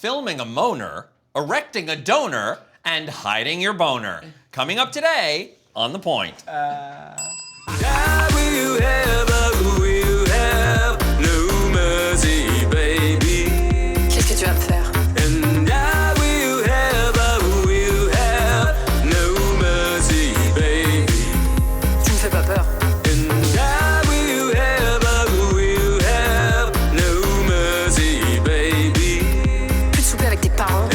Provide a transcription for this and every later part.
filming a moaner, erecting a donor, and hiding your boner. Coming up today on The Point. Qu'est-ce que tu vas me faire? Tu me fais pas peur. Plus de souper avec tes parents.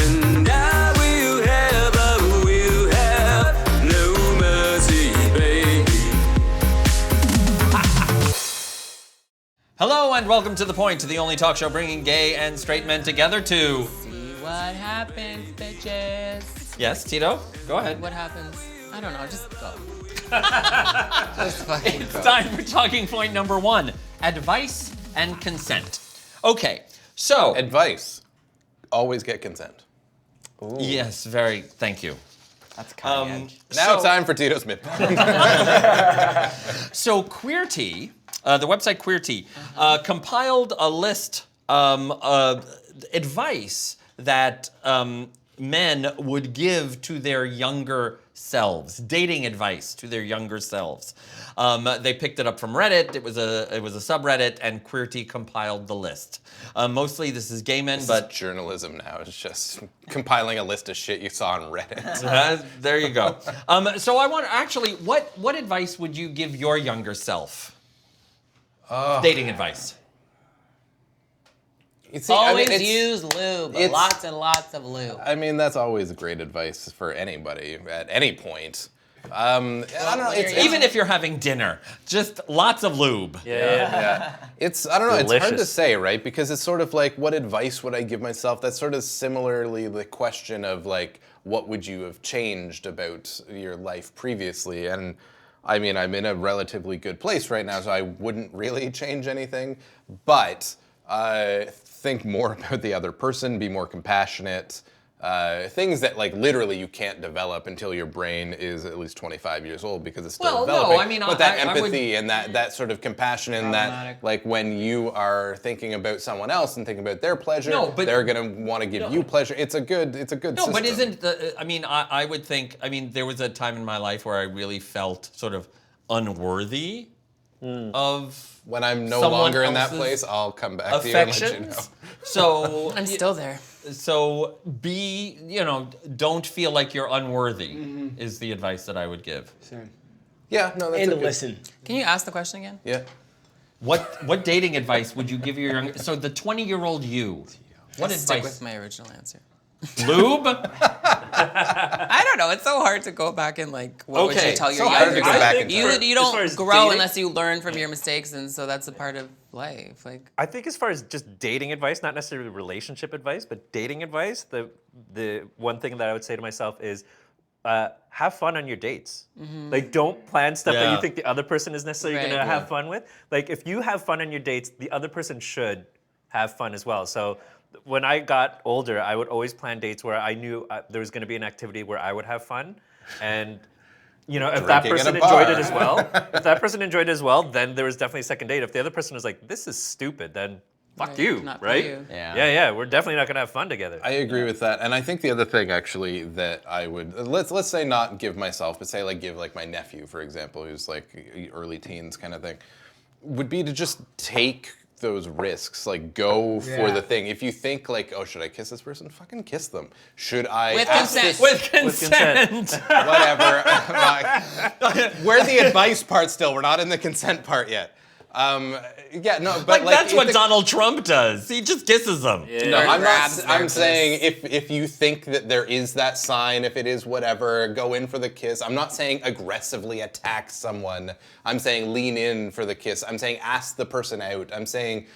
Hello and welcome to The Point, the only talk show bringing gay and straight men together to... See what happens, bitches. Yes, Tito? Go ahead. What happens? I don't know, just go. Just fucking It's go. time for talking point number 1, advice and consent. Okay, so... Advice. Always get consent. Ooh. Yes, thank you. That's cutting edge. Now So- time for Tito's Midpoint. So QueerT, the website QueerT, compiled a list of advice that men would give to their younger selves, dating advice to their younger selves. They picked it up from Reddit. It was a subreddit, and QueerT compiled the list. Mostly this is gay men, but It's journalism now. It's just compiling a list of shit you saw on Reddit. there you go. So I want actually, what advice would you give your younger self? Dating advice. You see, Always it's- use lube. it's- Lots and lots of lube. I mean, that's always great advice for anybody at any point. I don't know. Even if you're having dinner, just lots of lube. Yeah. It's, I don't know, it's hard to Delicious. say, right? Because it's sort of like, what advice would I give myself? That's sort of similarly the question of like, what would you have changed about your life previously? And I mean, I'm in a relatively good place right now, so I wouldn't really change anything. But think more about the other person, be more compassionate. Things that like literally you can't develop until your brain is at least 25 years old because it's still Well, no, developing. I mean, but that I would- empathy and that sort of compassion and that Problematic. like when you are thinking about someone else and thinking about their pleasure, No, but- they're gonna want to give you pleasure. It's a good No, system. but isn't the, I mean, I would think, I mean, there was a time in my life where I really felt sort of unworthy of when I'm no someone longer in that else's place, I'll come back to you and let you know. affections. So I'm still there. So don't feel like you're unworthy is the advice that I would give. Sure. Yeah, no, that's And a to good, listen. Can you ask the question again? Yeah. What dating advice would you give your young? So the 20-year-old you, what I'll stick advice? with my original answer. Lube? I don't know. It's so hard to go back and like, what would Okay, you tell your so hard younger to go self? back in You time. you As far don't as grow dating? unless you learn from your mistakes, and so that's a part of life. Like, I think as far as just dating advice, not necessarily relationship advice, but dating advice, the one thing that I would say to myself is have fun on your dates. Like, don't plan stuff that Yeah. you think the other person is necessarily Right. going to Yeah. have fun with. Like, if you have fun on your dates, the other person should have fun as well. So when I got older, I would always plan dates where I knew there was going to be an activity where I would have fun. And if that Drinking in person a enjoyed bar. it as well, then there was definitely a second date. If the other person was like, this is stupid, then fuck Right, you, not for right? you. Yeah, we're definitely not gonna have fun together. I agree with that, and I think the other thing actually that I would let's say not give myself, but say like give like my nephew, for example, who's like early teens kind of thing, would be to just take those risks, like go for the thing. If you think like, oh, should I kiss this person? Fucking kiss them. Should I With ask consent. this- With consent. whatever? We're the advice part still. We're not in the consent part yet. Yeah, no, but Like, that's if what the- Donald Trump does. He just kisses them. No, Or I'm grabs not. their I'm saying puss. if you think that there is that sign, if it is whatever, go in for the kiss. I'm not saying aggressively attack someone. I'm saying lean in for the kiss. I'm saying ask the person out. I'm saying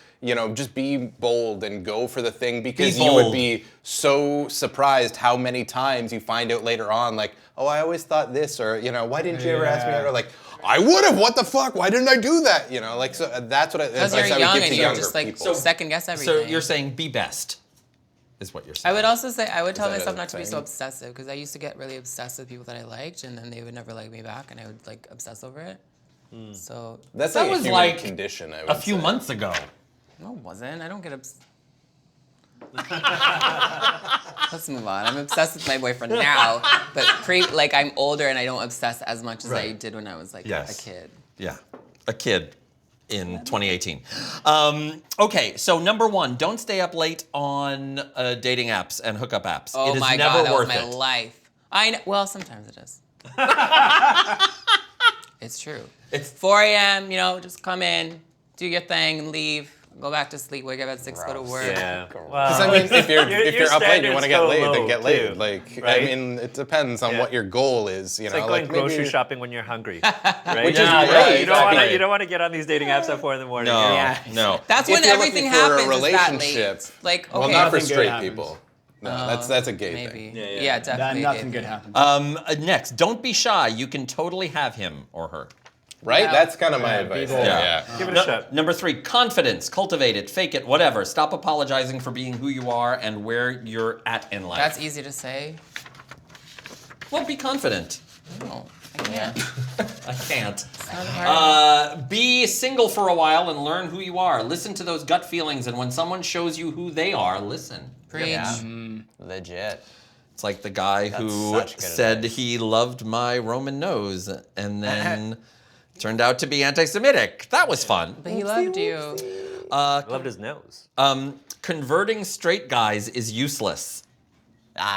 just be bold and go for the thing because you would bold. be so surprised how many times you find out later on, like, oh, I always thought this, or why didn't you ever ask me out? Or like, I would have. What the fuck? Why didn't I do that? So that's what because advice you're I would young give and to you're younger just like people. second guess everything. So you're saying be best, is what you're saying. I would also say I would tell that myself a not to be so thing? obsessive because I used to get really obsessed with people that I liked, and then they would never like me back, and I would like obsess over it. So That's That like was a human like condition. I would a few say. months ago. no, it wasn't. I don't get obsessed. let's move on. I'm obsessed with my boyfriend now, but I'm older and I don't obsess as much as I did when I was like Yes. a kid. Yeah, a kid in 2018. Okay, so number 1, don't stay up late on dating apps and hookup apps. Oh it is my never God, that worth was my it. life. I know. Well, sometimes it is. It's true. It's 4 a.m. Just come in, do your thing, and leave. Go back to sleep. Wake up at 6. Go to work. Yeah. Because I mean, if you're up late, you want to get standards laid, go then low, get laid. too, Like, right? I mean, it depends on Yeah. what your goal is. You It's know, like going maybe- grocery shopping when you're hungry, right? Which is Yeah, great. You don't want to. exactly. You don't want to get on these dating apps at 4 in the morning. No, Yeah. no. That's If when you're everything looking for a happens. relationship, Is that late. Like, okay. Well, not for Nothing good straight happens. people. No, that's a gay Maybe. thing. Yeah, definitely. a gay Nothing thing. good happens. Next, don't be shy. You can totally have him or her. Right? Yeah. That's kind of my advice. people- Yeah. Give it a shot. Number 3, confidence. Cultivate it, fake it, whatever. Stop apologizing for being who you are and where you're at in life. That's easy to say. Well, be confident. No, I can't. I can't. It's not hard. Be single for a while and learn who you are. Listen to those gut feelings, and when someone shows you who they are, listen. Preach. Yeah. Legit. It's like the guy who such good said advice. he loved my Roman nose and then turned out to be anti-Semitic. That was fun. But he loved you. I loved his nose. Converting straight guys is useless.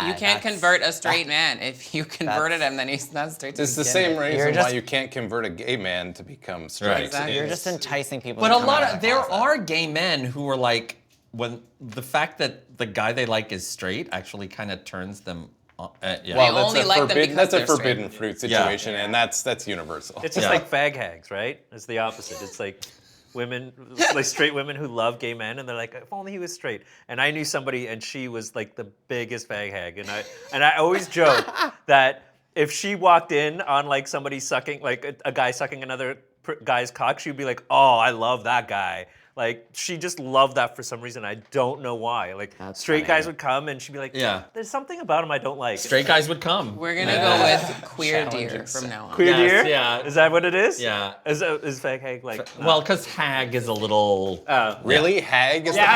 You can't convert a straight man. If you converted him, then he's not straight to It's the begin same with. reason You're why just- you can't convert a gay man to become straight. Right. Exactly. You're just enticing people. But to a come lot out of of the there closet. are gay men who are like, when the fact that the guy they like is straight actually kind of turns them on. Yeah. Well, only like them because that's a they're straight. forbidden fruit situation, and that's universal. It's just Yeah. like fag hags, right? It's the opposite. It's like women, like straight women who love gay men, and they're like, if only he was straight. And I knew somebody, and she was like the biggest fag hag, and I always joke that if she walked in on like somebody sucking, like a guy sucking another guy's cock, she'd be like, oh, I love that guy. Like, she just loved that for some reason. I don't know why. Like, That's straight funny. guys would come, and she'd be like, Yeah. there's something about him I don't like. Straight guys would come. We're gonna go with queer deer from now on. Queer Yes, deer? yeah. Is that what it is? Yeah. Is fag hag like? Well, because hag is a little. Really, hag is Yeah,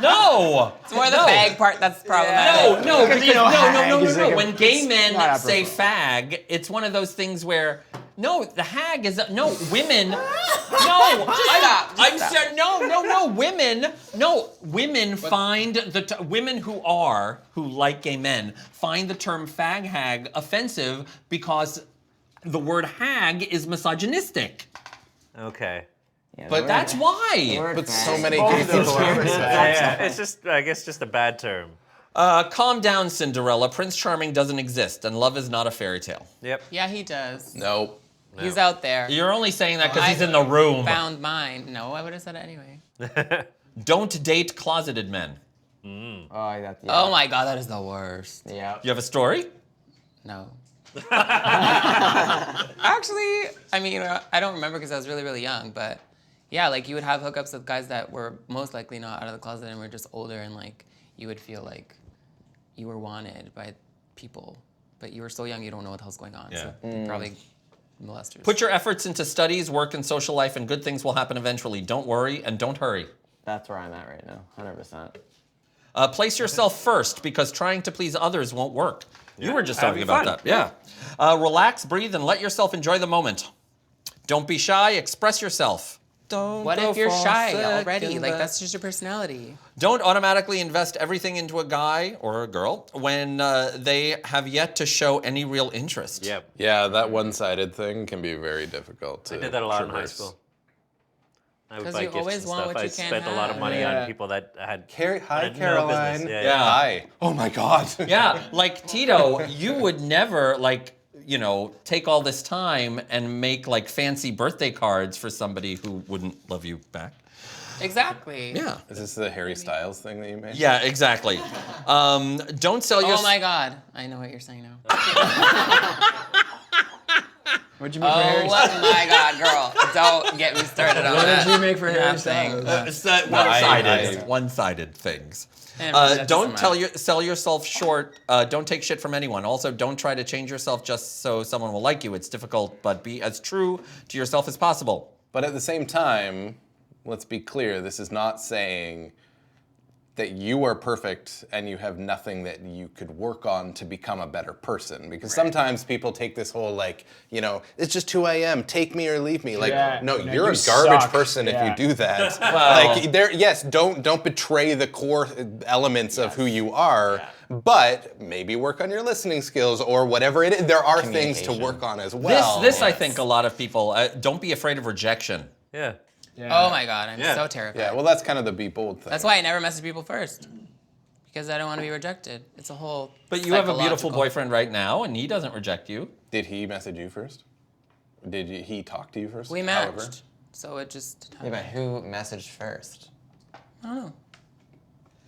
No! It's more the fag part that's problematic. No, because you know, no. hag is like a- When gay it's men not say apropos. fag, it's one of those things where the hag is no women. No, I'm stop. sorry. No, women. No, women find women who like gay men find the term fag hag offensive because the word hag is misogynistic. Okay. Yeah, But the that's word- why. word But fag. so many gay people are. Yeah, it's just, I guess, just a bad term. Calm down, Cinderella. Prince Charming doesn't exist, and love is not a fairy tale. Yep. Yeah, he does. Nope. He's out there. You're only saying that because I he's in the room. Found mine. No, I would have said it anyway. Don't date closeted men. Oh, yeah. Oh my God, that is the worst. Yeah. You have a story? No. Actually, I mean, I don't remember because I was really, really young, but yeah, like you would have hookups with guys that were most likely not out of the closet and were just older, and like you would feel like you were wanted by people, but you were so young you don't know what the hell's going on. Yeah. So they probably molesters. Put your efforts into studies, work, and social life, and good things will happen eventually. Don't worry and don't hurry. That's where I'm at right now. 100%. Place yourself first because trying to please others won't work. You were just talking Having about fun. that. Yeah. Relax, breathe, and let yourself enjoy the moment. Don't be shy. Express yourself. Don't What go if you're for shy second already? Like best. that's just your personality. Don't automatically invest everything into a guy or a girl when they have yet to show any real interest. Yep. Yeah, that one-sided thing can be very difficult to I did that a lot in high traverse. school. I would 'Cause buy you gifts always and want stuff. what I you can't spent a lot of have. money Yeah. on people that had. Hi, had no Caroline. business. Yeah, Yeah. Hi. Oh my God. Yeah, like Tito, you would never take all this time and make like fancy birthday cards for somebody who wouldn't love you back. Exactly. Yeah. Is this the Harry Styles thing that you made? Yeah, exactly. Don't sell your. Oh my God, I know what you're saying now. What'd you make for Harry Oh Styles? my God, girl, don't get me started on What that. did you make for Harry Nothing. Styles? It's I- one-sided things. And that Don't doesn't sell yourself short. Don't take shit from anyone. Also, don't try to change yourself just so someone will like you. It's difficult, but be as true to yourself as possible. But at the same time, let's be clear, this is not saying that you are perfect and you have nothing that you could work on to become a better person. Because sometimes people take this whole like, you know, it's just who I am, take me or leave me. Like, Yeah, no, no, you're you a garbage suck. person if Yeah. you do that. Well- Like, yes, don't betray the core elements of who you are, but maybe work on your listening skills or whatever it is. There are things to Communication. work on as well. This I think a lot of people don't be afraid of rejection. Yeah. Oh my god, I'm Yeah. so terrified. Yeah, well, that's kind of the be bold thing. That's why I never message people first. Because I don't want to be rejected. It's a whole. But you have a beautiful psychological- boyfriend right now, and he doesn't reject you. Did he message you first? Did he talk to you first? We However? matched. So it just. Yeah, but who messaged first? I don't know.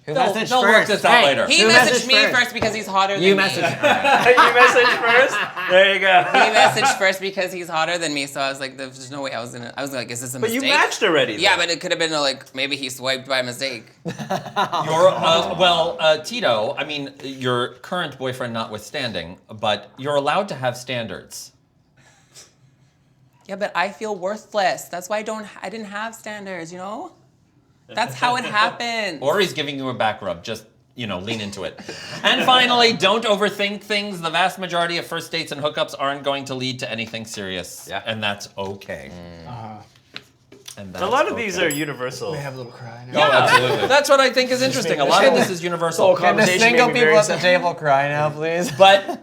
Who They'll- messaged they'll first? work this out later. He Who messaged me messaged first because he's hotter than You me. messaged. You messaged first? There you go. He messaged first because he's hotter than me, so I was like, there's no way I was like, is this a But mistake? you matched already. Yeah, though. but it could have been like, maybe he swiped by mistake. Tito, I mean, your current boyfriend notwithstanding, but you're allowed to have standards. Yeah, but I feel worthless. That's why I didn't have standards, you know? That's how it happened. Or he's giving you a back rub. Just, lean into it. And finally, don't overthink things. The vast majority of first dates and hookups aren't going to lead to anything serious. Yeah. And that's okay. And a lot of these are universal. I have a little cry now. Yeah, absolutely. That's what I think is interesting. A lot of this is universal. Can the Conversation single made me people very at the sad. table cry now, please? But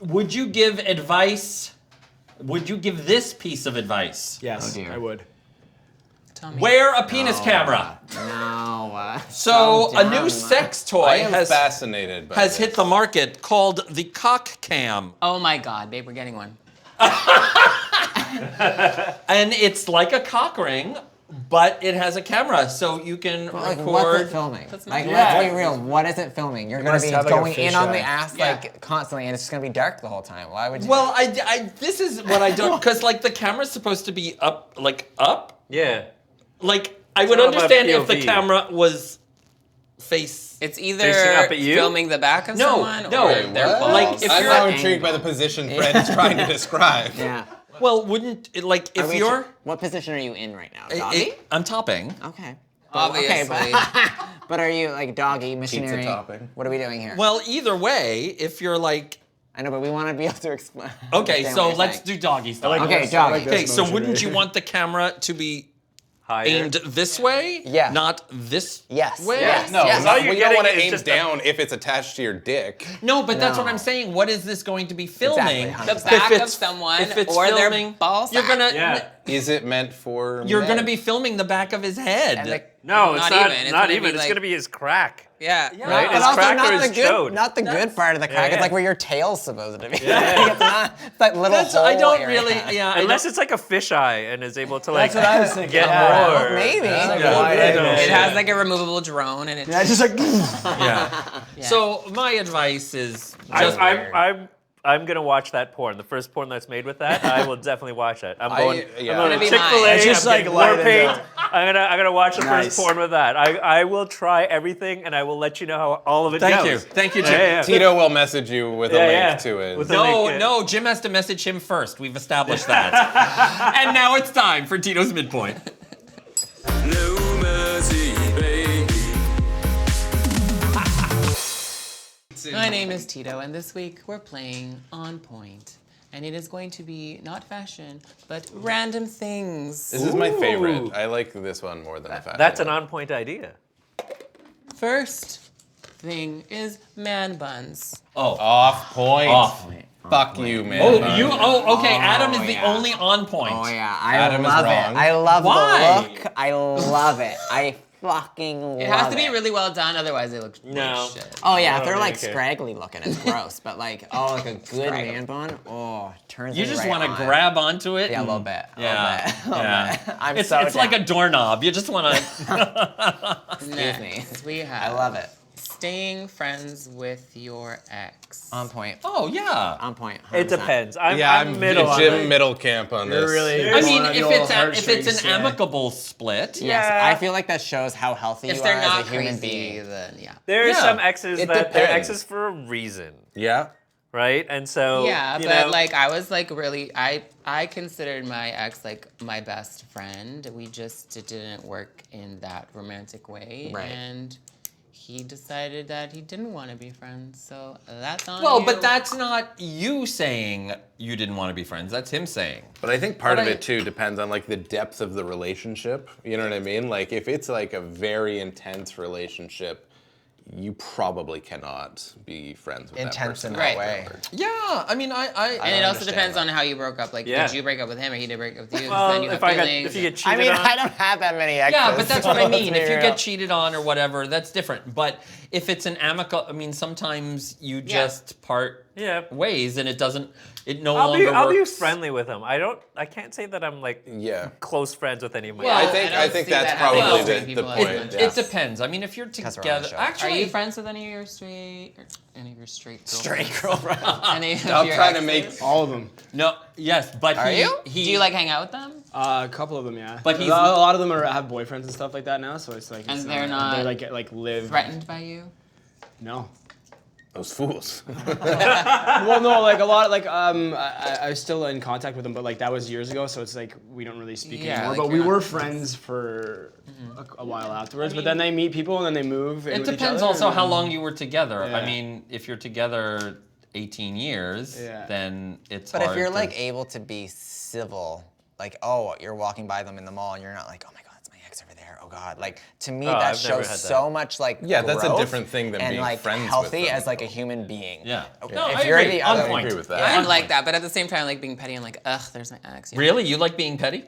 would you give advice? Would you give this piece of advice? Yes, dear. I would. Tell me. Wear a penis camera. No. So a dumb. new sex toy I am has fascinated by has this. hit the market called the cock cam. Oh my god, babe, we're getting one. And it's like a cock ring, but it has a camera, so you can Like, what's it record. filming? That's Like, not- let's be real. What is it filming? You're gonna must be have, like, a going in on the fisheye. ass Yeah. like constantly, and it's just gonna be dark the whole time. Why would you? Well, this is what I don't, because like the camera's supposed to be up. Yeah. Like I would all about understand if the POV. camera was face. It's Facing either up at you? filming the back of No, someone no. or Wait, their What? balls. Like, if I'm you're- now intrigued by the position Fred is trying to describe. yeah. Well, wouldn't it, like Are if we- you're? What position are you in right now? Doggy? I'm topping. Okay. Obviously. Okay, but are you like doggy, missionary? topping. What are we doing here? Well, either way, if you're like, I know, but we want to be able to explain. okay, understand so what you're let's saying. do doggy style. like Okay, this. doggy. I like this Okay, so motion wouldn't right you here. want the camera to be Higher. aimed this way? Yeah. Not this Yes, way? yes. No, Yes. not, All you're we don't want to getting is aim just down if it's attached to your dick. No, but that's what No. I'm saying. What is this going to be filming? Exactly, the 100%. back If of someone if it's or their filming, ball you're sack. gonna Yeah. Is it meant for you're men? gonna be filming the back of his head. And like, No, it's Not not, even. It's not gonna even. be It's like- gonna be his crack. Yeah. Right? but His also crack not or the his good, chode. not the good part of the crack. yeah. It's like where your tail's supposed to be. Yeah. It's not. It's that little That's hole I don't area. really. Yeah, I Unless don't- it's like a fisheye and is able to like That's what I was thinking. get Yeah. more. Maybe. It has like a removable drone and it's Yeah, just like. yeah. So my advice is just I'm gonna watch that porn. The first porn that's made with that, I will definitely watch it. I'm going. yeah. I'm going Gonna to be Chick-fil-A. mine. It's just I'm like getting war light paint. into- I'm gonna watch the Nice. first porn with that. I will try everything and I will let you know how all of it Thank goes. you. Thank you, Jim. Yeah. Tito will message you with a link to it. With a No, link, no, Jim has to message him first. We've established that. And now it's time for Tito's Midpoint. No mercy, baby. My name is Tito, and this week we're playing On Point. And it is going to be not fashion, but random things. This is my favorite. I like this one more than the fact. That's an on-point idea. First thing is man buns. Off point. Off. Fuck you, man. Okay. Adam is the yeah. only on point. Oh yeah, I Adam is love it. wrong. I love Why? the look. I love it. I fucking love it. It has to be really well done, otherwise it looks No. like shit. Oh yeah, if I they're don't like think it- scraggly looking, it's gross. But like, oh, like a good man bun. Oh, turns You me just right want to on. grab onto it. Yeah, a and- little bit. Yeah. A little Yeah. bit. I'm It's so like a down. doorknob. You just want to. Excuse me. Next, we have I love it. staying friends with your ex. On point. Oh yeah. On point. It 100%. depends. I'm I'm middle on Jim it. middle camp on this. You're really. I mean, pulling on the if old it's heartstrings, an yeah. amicable split. Yes, Yeah. I feel like that shows how healthy If you they're are not as a human crazy, being. then yeah. There are Yeah. some exes It that they're depends. exes for a reason. Yeah. right? And so Yeah, you but know, like I was like really I considered my ex like my best friend. We just didn't work in that romantic way, Right. and he decided that he didn't want to be friends. So that's on Well, you. but that's not you saying you didn't want to be friends. That's him saying. But I think part But of I- it too depends on like the depth of the relationship. You know what I mean? Like if it's like a very intense relationship, you probably cannot be friends with Intense that person. in Right. that way. Yeah, I mean, And it also understand depends that. on how you broke up. Like, Yeah. did you break up with him or he did break up with you? 'Cause well, then you have if you get cheated I mean, on, I don't have that many exes. Yeah, but that's what I so mean. let's If you be get real. cheated on or whatever, that's different. But if it's an amicable, I mean, sometimes you just part Yeah. ways, and it doesn't. It no I'll longer be works. friendly with him. I can't say that I'm like Yeah. close friends with any of my Well, I exes. think I don't think see that's that happening probably with the people as point. much. Yeah. It depends. I mean, if you're we're on the together, show. Are actually, you friends with any of your straight girlfriends? Straight girlfriend. Any of I'm your trying to exes? make All of them. no, yes, but Are he, you? he, Do you like hang out with them? A couple of them, yeah. But a he's- lot of them have boyfriends and stuff like that now, so it's like. And it's, they're not They're like live. Threatened by you? No. those fools. Well, no, like a lot. Like I'm still in contact with them, but like that was years ago, so it's like we don't really speak Yeah, anymore. like But we you're not- were friends for a while afterwards. But then they meet people and then they move. in It with each depends other, also and how then- long you were together. I Yeah. mean, if you're together 18 years, Yeah. then it's But hard if you're to- like able to be civil, like, oh, you're walking by them in the mall and you're not like, oh my God, it's my ex over there. Oh God. Like, to me, Oh, that I've never shows had that. so much like Yeah, that's a growth different thing than and being like friends with healthy them. as like a human being. Yeah. Okay. No, if I you're agree. the On other, point. I agree with that. I like that, but at the same time, like being petty and like, ugh, there's my ex. you know? Really? You like being petty?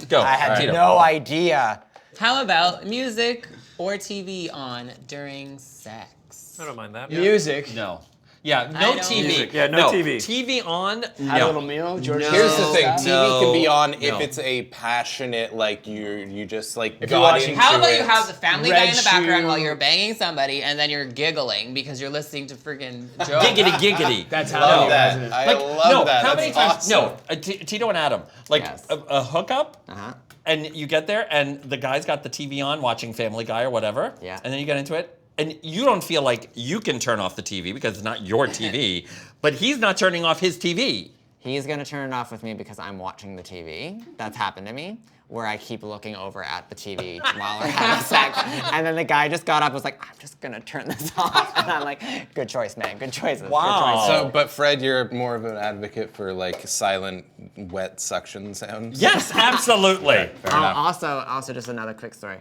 Go. I had Tito. no idea. How about music or TV on during sex? I don't mind that. Music. No. Yeah, no don't- TV. Music. Yeah, no TV. TV on. Have no. a little meal. George. No. Here's the thing: Style. TV can be on No. if it's a passionate, like you just like you're got watching- into How about it. you have the Family Red Guy in the background shoe. while you're banging somebody, and then you're giggling because you're listening to freaking jokes? Giggity, giggity. That's how. Love it is, that. isn't it? I Like, love no, that. how That's many times? awesome. No, Tito and Adam. Like Yes. a hookup, Uh-huh. and you get there, and the guy's got the TV on, watching Family Guy or whatever. Yeah. And then you get into it, and you don't feel like you can turn off the TV because it's not your TV, but he's not turning off his TV. He's gonna turn it off with me because I'm watching the TV. That's happened to me, where I keep looking over at the TV while we're having sex. And then the guy just got up and was like, I'm just gonna turn this off. And I'm like, good choice, man. Good choices. Wow. Good choices. So, but Fred, you're more of an advocate for like silent, wet suction sounds. Yes, absolutely. Also, just another quick story.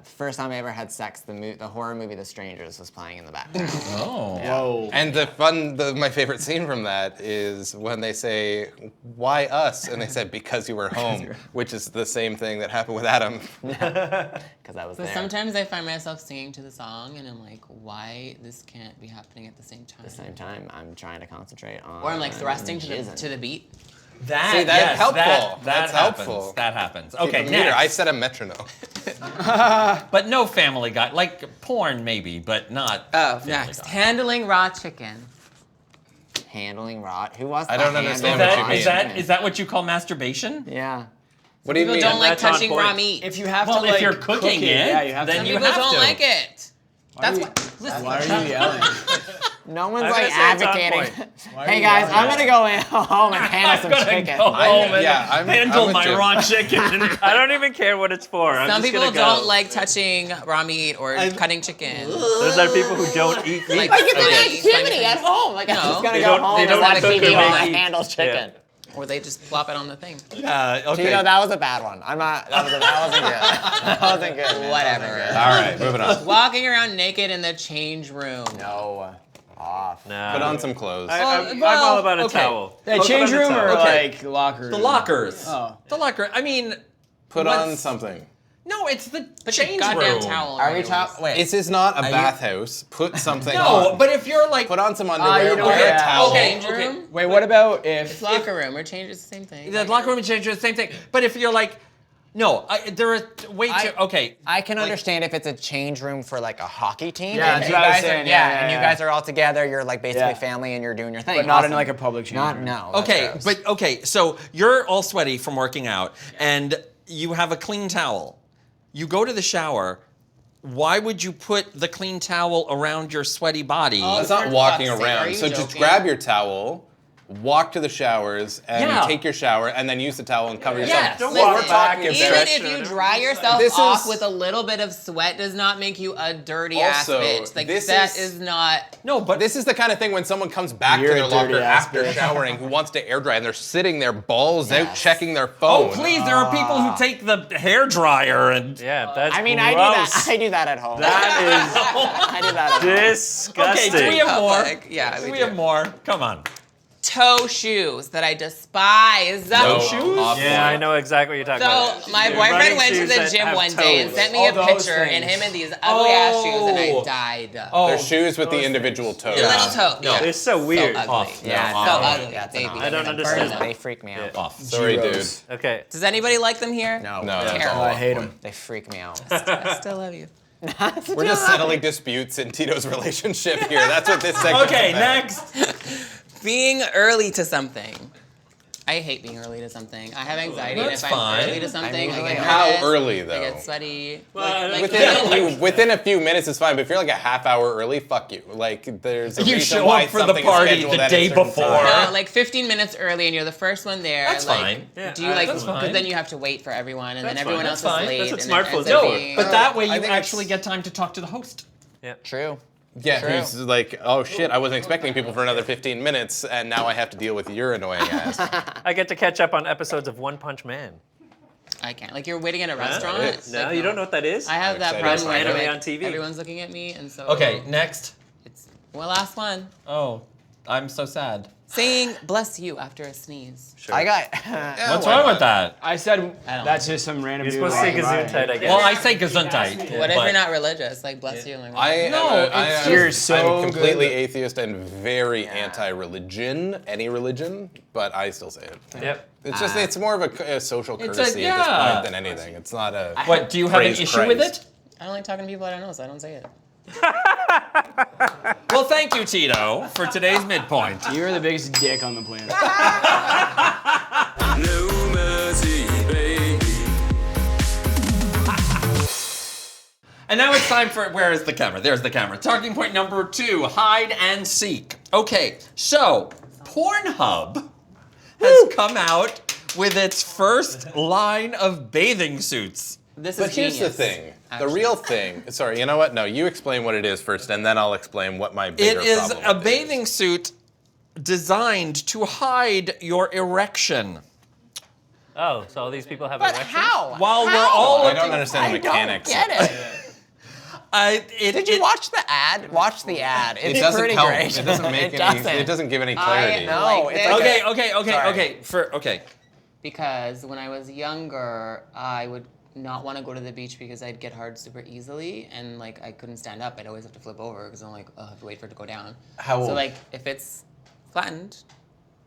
First time I ever had sex, the horror movie The Strangers was playing in the background. Oh. Whoa. And my favorite scene from that is when they say, "Why us?" and they said, "Because you were home," which is the same thing that happened with Adam. Because I was But there. sometimes I find myself singing to the song, and I'm like, why this can't be happening at the same time? At the same time, I'm trying to concentrate on. Or I'm like thrusting to jizzing. the beat. That, See, that's yes, helpful. That That's happens. helpful. That happens. Keep Okay, a meter. next. I said a metronome. But no Family Guy. Like porn, maybe, but not. Oh, Family next. Guy. Handling raw chicken. Handling rot. Who was I the don't handling understand Is what that, you mean. is that is that what you call masturbation? Yeah. What do you People mean? don't like That's on touching point. raw meat. If you have Well, to, if like, you're cook cooking it, yeah, you have then to. you People have don't to. like it. That's are what. you- Listen. Why are you yelling? No one's I was like gonna say it's on advocating. Why are Hey you guys, yelling I'm at gonna go in home and handle I'm some gonna chicken. go home and yeah, I'm handle with my you. raw chicken. I don't even care what it's for. I'm Some just people gonna go. don't like touching raw meat or cutting chicken. Those are people who don't eat meat. Like, Like it's an Okay. activity at home. Like I'm No. just gonna They go don't- home they and don't let a cook TV or while I make meat. handle chicken. Or they just plop it on the thing. Okay. Tito, that was a bad one. I'm not. That wasn't good. That wasn't good. man. Whatever. All right, moving on. Walking around naked in the change room. No. Off. Nah. Put on some clothes. I'm Well, all about a okay. towel. Hey, Put change on a room towel. or Okay. like locker? The lockers. Oh. The locker. I mean, Put what's- on something. no, it's the Put your change goddamn room. towel on. Are we your talking? Wait. This is not a you- bathhouse. Put something No, on. but if you're like, Put on some underwear. you know wear what? a Yeah. towel. Okay. Change room? Wait, what about if? It's locker room or change is the same thing. the locker room and change room, the same thing. But if you're like, no, there are way too. Okay. I can like- understand if it's a change room for like a hockey team. Yeah, and that's you what I was guys are, saying. yeah, Yeah, and you yeah, guys are all together. You're like basically Yeah. family, and you're doing your thing. But not in Awesome. like a public change Not room. no. that's Okay, gross. but okay, so you're all sweaty from working out, and you have a clean towel. You go to the shower. why would you put the clean towel around your sweaty body? That's not For walking fuck's sake, are around. you So just joking? grab your towel, walk to the showers, and Yeah. take your shower, and then use the towel and cover yourself. Yes. Don't Listen, walk back and even stretch if or you whatever. dry yourself This off is- with a little bit of sweat does not make you a dirty ass Also, bitch. Like this that is- is not. No, but This is the kind of thing when someone comes back You're to a their locker dirty-ass after bitch. showering who wants to air dry, and they're sitting there balls out Yes. checking their oh phone. please, there are people who take the hair dryer and. Yeah, that's I mean, gross. I do that at home. That I do that at home. is Okay, disgusting. do we have more? Public. Yeah, do we we do. have more? Come on. Toe shoes that I despise. No shoes? awful. Yeah, I know exactly what you're talking about. So my Running boyfriend went to shoes the that gym have one day and toes. sent me All a those picture things. and him in these ugly ass shoes and Oh. I died. Oh, They're shoes with the individual toes. The little toe. No. Yeah. They're so weird. So ugly. Off. Yeah, No, it's So off. ugly, Yeah, it's baby. an I don't Burn understand them. They freak me out. Off. Sorry, dude. Zeros. Okay. Does anybody like them here? No, No, that's Terrible. all I off hate point. them. they freak me out. I still love you. We're just settling disputes in Tito's relationship here. That's what this segment Okay, is about. next. Being early to something. I hate being early to something. I have anxiety, and That's if I'm fine. early to something, I usually get How nervous, early, I though? get sweaty. Well, like, Within a few minutes is fine, but if you're like a half hour early, fuck you. Like there's a You reason show why up for the something is party scheduled the at a day certain before. time. No, like 15 minutes early, and you're the first one there. That's like, fine. Yeah, Do you like? that's fine. Because then you have to wait for everyone, and then That's everyone fine. else That's fine. is late. That's what and then it smartphones ends up are for. being- But that way you I think actually it's- get time to talk to the host. True. Yeah, True. who's like, oh shit, I wasn't expecting people for another 15 minutes, and now I have to deal with your annoying ass. I get to catch up on episodes of One Punch Man. I can't. Like you're waiting in a restaurant. is. No, Like, you don't know what that is? I have that excited problem to where find out. like, On TV. everyone's looking at me, and so Okay, next. It's well, last one. Oh, I'm so sad. Saying "bless you" after a sneeze. I got. What's wrong with that? I said I don't that's just some random You're dude supposed to say walking by. Gesundheit, I guess. Well, I say Gesundheit. What if but- you're not religious? Like "bless you." Like, You're so I'm completely good. atheist and very anti-religion, any religion, but I still say it. Yep. It's just, it's more of a social It's a- courtesy at yeah. this point than anything. It's not a. What, do you have an Praise issue with Christ. it? I don't like talking to people I don't know, so I don't say it. Well, thank you, Tito, for today's midpoint. You're the biggest dick on the planet. No mercy, baby. And now it's time for, where is the camera? There's the camera. Talking point number 2, hide and seek. Okay, so Pornhub has come out with its first line of bathing suits. This But is here's the genius, thing. The actually. real thing. Sorry, you know what? No, you explain what it is first, and then I'll explain what my It bigger is problem a with it bathing suit designed to hide your erection. Oh, so all these people have But erections? how? While we're How? all I looking, don't understand the mechanics. I don't get it. Did you watch the ad? Watch the ad. It's It doesn't pretty help. great. It doesn't make any. doesn't. It doesn't give any clarity. No, like it's this. like Okay. Sorry. Okay. Because when I was younger, I would not want to go to the beach because I'd get hard super easily, and like I couldn't stand up. I'd always have to flip over because I'm like, oh, I have to wait for it to go down. How So old? like if it's flattened,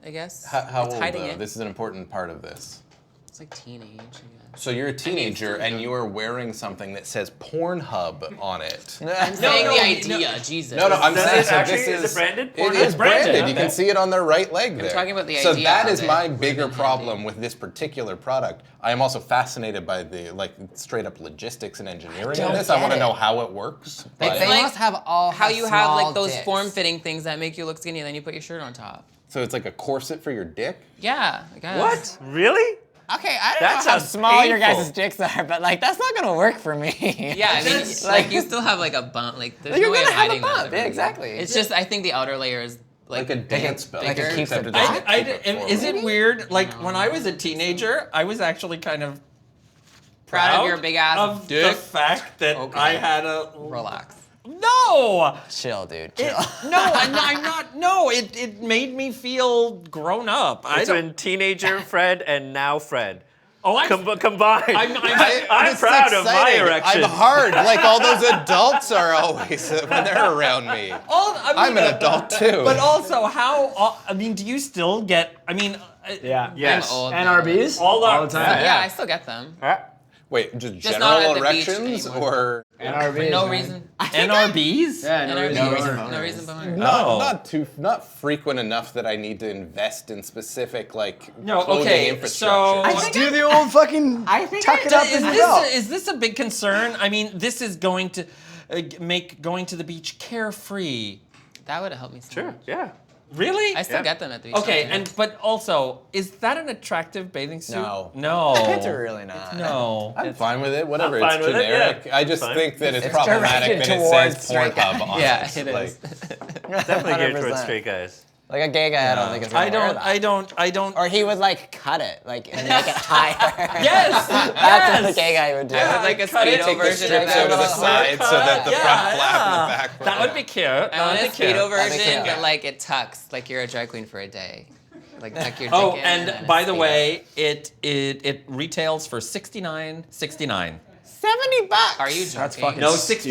I guess How it's old hiding though? it. This is an important part of this. It's like teenage. I guess. So you're a teenager and you are wearing something that says Pornhub on it. I'm saying no, the no. idea, Jesus. No, I'm Does saying it so actually- this is it branded? It Pornhub? is It's branded, branded. You okay. can see it on their right leg there. talking about the So idea that of is it. my Would've bigger been problem handy. with this particular product. I am also fascinated by the like straight up logistics and engineering of don't this. I get want to it. know how it works. They but- like must have all How you have small like those dicks. form-fitting things that make you look skinny, and then you put your shirt on top. So it's like a corset for your dick? Yeah, I guess. What? Really? Okay, I don't That know how sounds small your painful. guys' dicks are, but like that's not gonna work for me. Yeah, I mean, That's- like you still have like a bump. Like there's You're no way gonna of have a hiding bump. that. Yeah, exactly. It's just I think the outer layer is Like a dance belt. Like it keeps Except it doesn't back? keep it forward. Is it weird? Like when I was a teenager, I was actually kind of proud of your big ass of the dick. fact that Okay. I had a Relax. no. Chill, dude. It, Chill. no, I'm not. No, it made me feel grown up. I It's don't. when teenager Fred and now Fred. Oh, I'm. Combined. I'm It's proud of my exciting. erection. I'm hard, like all those adults are always when they're around me. I'm an adult too. But also, how? I mean, do you still get? I mean, Yeah. Yes. I'm old And now. RBs? All our- the time. Yeah, I still get them. Wait, just Just not general at the beach erections anymore. or NRBs, For no man. reason. NRBs? Yeah, no reason. No reason behind it. not frequent enough that I need to invest in specific like No, clothing okay, infrastructure. so- Just do the old fucking I think tuck I- it up Is in the this, belt. is this a big concern? I mean, this is going to make going to the beach carefree. That would have helped me so Sure. much. Yeah. Really? I still Yeah. get them at the beach. Okay, but also, is that an attractive bathing suit? No. No. It's really not. No. I'm fine with it. Whatever. I'm fine It's with it, generic. yeah. I just Fine. think that it's It's problematic directed that it towards says straight Pornhub on Yeah, it. it Like, is. Definitely geared towards 100%. straight guys. Like a gay guy, I don't think is gonna wear that. I don't. Or he would like cut it, like and make it higher. Yes! That's what the gay guy would do. I would like a Cut it, speedo take the version of strips out of the that. side so that the Yeah, front flap and yeah. the back. That would be cute. I That want a would be cute. speedo That'd be version, cute. but like it tucks, like you're a drag queen for a day. Like tuck your dick Oh, in and then by a the speedo. way, it retails for $69.69. $70. Are you joking? That's fucking No, stupid.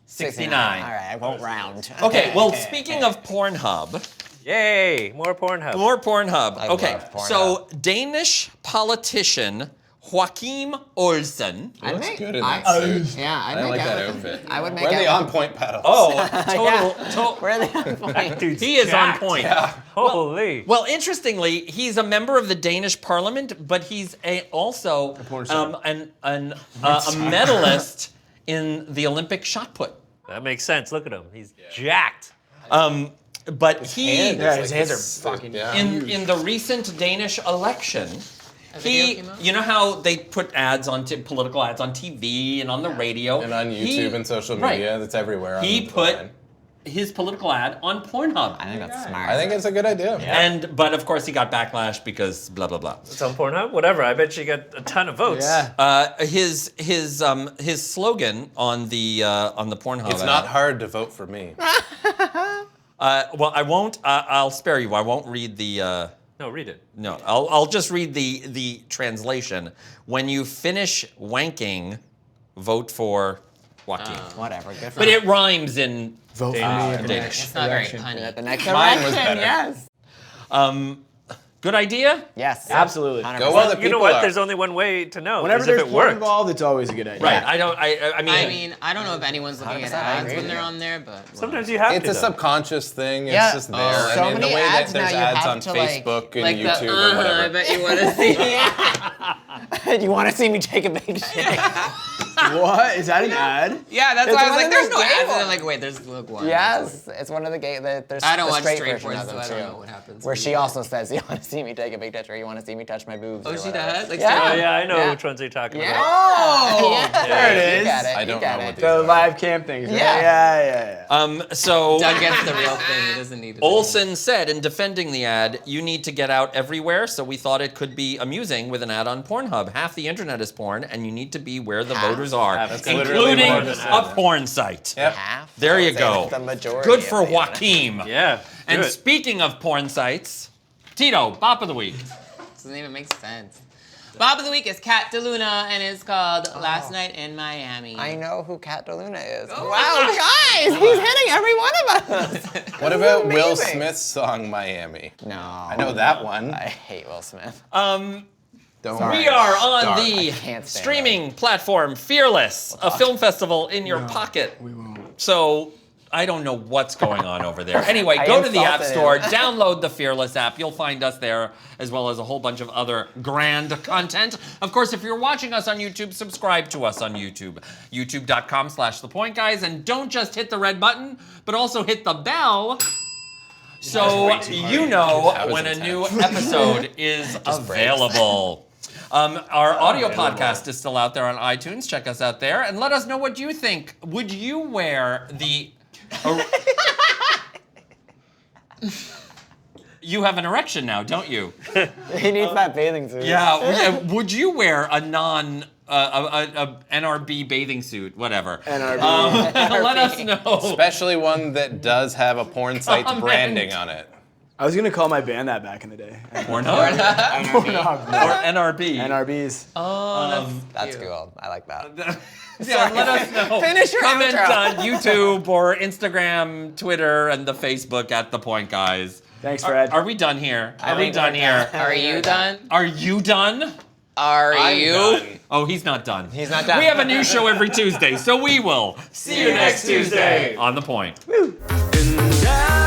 69. All right, I won't round. Okay, well, speaking of Pornhub, Yay! More Pornhub. more Pornhub. I Okay, love Pornhub. so Danish politician Joachim Olsen. I'd Looks make- good in I- that suit. Yeah, I'd I make like out that with him. outfit. I would make Where are out the with him. on-point pedals? Oh, Where are they on point? he is on point. Holy. Well, interestingly, he's a member of the Danish parliament, but he's also porn star. a medalist in the Olympic shot put. That makes sense. Look at him. He's jacked. But he, Hand Yeah, is his like hands this- are fucking yeah. in the recent Danish election, video he, came out? you know how they put ads on political ads on TV and on the radio And on YouTube and social right. media, that's everywhere. He put his political ad on Pornhub. I think that's smart. I think it's a good idea. But of course he got backlash because blah blah blah. It's on Pornhub. Whatever. I bet you got a ton of votes. Yeah. His slogan on the Pornhub. It's ad, not hard to vote for me. well, I won't. I'll spare you. I won't read the. No, read it. No, I'll just read the translation. When you finish wanking, vote for Joaquin. Whatever. Good for But him. it rhymes in Vote for me in the Danish. next It's not very election. punny. The next Mine was election, better. yes. Good idea. Yes. Absolutely. 100%. Go where the You know people what? are. There's only one way to know. Whenever is if there's it porn worked. involved, it's always a good idea. Right. I mean. I don't know if anyone's looking at 100%, I ads agree when with they're you. on there, but Sometimes you have It's to. a though. subconscious thing. It's Yeah. just there. Oh, so I mean, the many way ads that there's now, you ads have on to, like- Facebook and like YouTube the, or whatever. I bet you want to see. You want to see me take a big shit? What? Is that an ad? Yeah, that's It's why I was one like, of there's those no gay ads. And ones. I'm like, wait, there's look one. Yes, it's one of the gay. There's I don't the watch straight straight version porn, of them so I don't too. know what happens. Where she also says, "You want to see me take a big touch, or you want to see me touch my boobs?" Oh, or she whatever. does? Like, Yeah. Oh yeah, I know Yeah. which ones you're talking Yeah. about. Oh, yeah. There it You is. got it. I you don't got know it. what these The are. live cam things. Right? Yeah. Yeah. So Doug gets the real thing. He doesn't need it. Olsen said in defending the ad, you need to get out everywhere, so we thought it could be amusing with an ad on Pornhub. Half the internet is porn, and you need to be where the voters are, That's literally including more than a porn site. Yep. Half. There I would you say go. The majority. Good of for the Joaquim. Yeah. And do it. speaking of porn sites, Tito, Bop of the Week. Doesn't even make sense. Bob of the week is Kat DeLuna, and it's called Last Night in Miami. I know who Kat DeLuna is. Oh. Wow, guys, he's hitting every one of us. What about Will Amazing. Smith's song Miami? No. I know that one. I hate Will Smith. Don't We are on Dark. the can't stand streaming platform Fearless, a film festival in your pocket. We won't. So I don't know what's going on over there. Anyway, I go to the App insulted Store, him. download the Fearless app. You'll find us there, as well as a whole bunch of other grand content. Of course, if you're watching us on YouTube, subscribe to us on YouTube. YouTube.com/thepointguys. And don't just hit the red button, but also hit the bell so you know That was when a intense. new episode is available. Our audio podcast is still out there on iTunes. Check us out there and let us know what you think. Would you wear the... You have an erection now, don't you? He needs that bathing suit. Yeah. Would you wear a NRB bathing suit, whatever? NRB. Let us know. Especially one that does have a porn site's Comment. branding on it. I was gonna call my band that back in the day. Pornhub Pornhub. or NRB? NRBs. That's cool. I like that. Yeah, let us know. Finish your Comment outro. on YouTube or Instagram, Twitter, and the Facebook at The Point Guys. Thanks, Fred. Are we done here? Are we think done we're here? done. Are you done? Are you done? Are I'm you? done. Oh, he's not done. He's not done. We have a new show every Tuesday, so we will see you next Tuesday on The Point. And I